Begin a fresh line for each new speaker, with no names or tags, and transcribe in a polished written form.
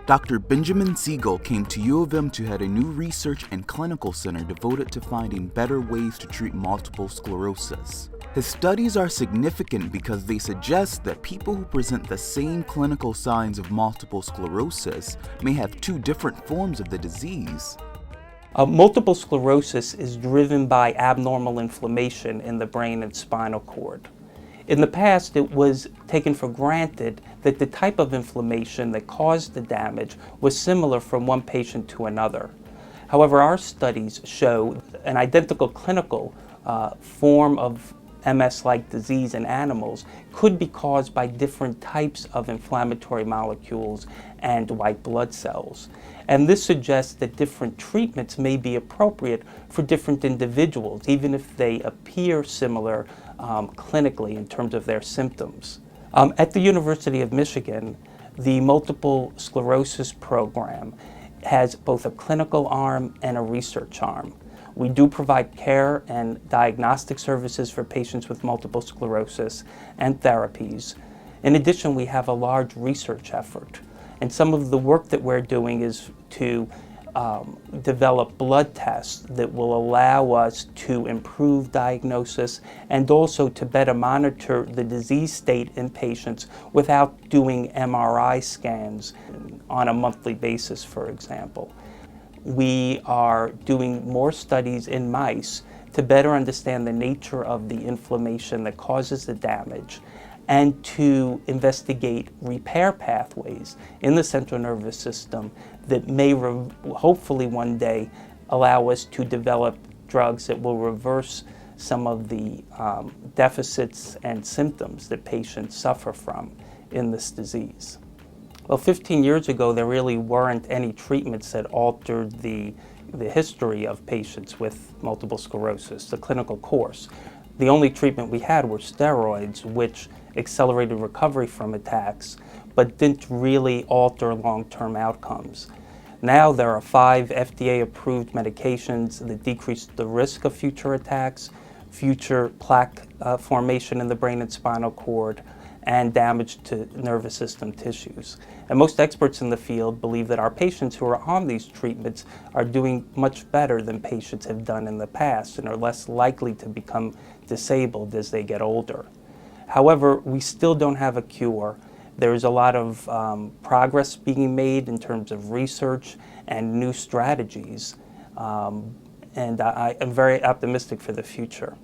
Dr. Benjamin Siegel came to U of M to head a new research and clinical center devoted to finding better ways to treat multiple sclerosis. His studies are significant because they suggest that people who present the same clinical signs of multiple sclerosis may have two different forms of the disease.
Multiple sclerosis is driven by abnormal inflammation in the brain and spinal cord. In the past, it was taken for granted that the type of inflammation that caused the damage was similar from one patient to another. However, our studies show an identical clinical form of MS-like disease in animals could be caused by different types of inflammatory molecules and white blood cells. And this suggests that different treatments may be appropriate for different individuals, even if they appear similar clinically in terms of their symptoms. At the University of Michigan, the multiple sclerosis program has both a clinical arm and a research arm. We do provide care and diagnostic services for patients with multiple sclerosis and therapies. In addition, we have a large research effort. And some of the work that we're doing is to develop blood tests that will allow us to improve diagnosis and also to better monitor the disease state in patients without doing MRI scans on a monthly basis, for example. We are doing more studies in mice to better understand the nature of the inflammation that causes the damage and to investigate repair pathways in the central nervous system that may hopefully one day allow us to develop drugs that will reverse some of the deficits and symptoms that patients suffer from in this disease. Well, 15 years ago, there really weren't any treatments that altered the history of patients with multiple sclerosis, the clinical course. The only treatment we had were steroids, which accelerated recovery from attacks, but didn't really alter long-term outcomes. Now there are 5 FDA-approved medications that decrease the risk of future attacks, future plaque formation in the brain and spinal cord, and damage to nervous system tissues. And most experts in the field believe that our patients who are on these treatments are doing much better than patients have done in the past and are less likely to become disabled as they get older. However, we still don't have a cure. There's a lot of progress being made in terms of research and new strategies, and I am very optimistic for the future.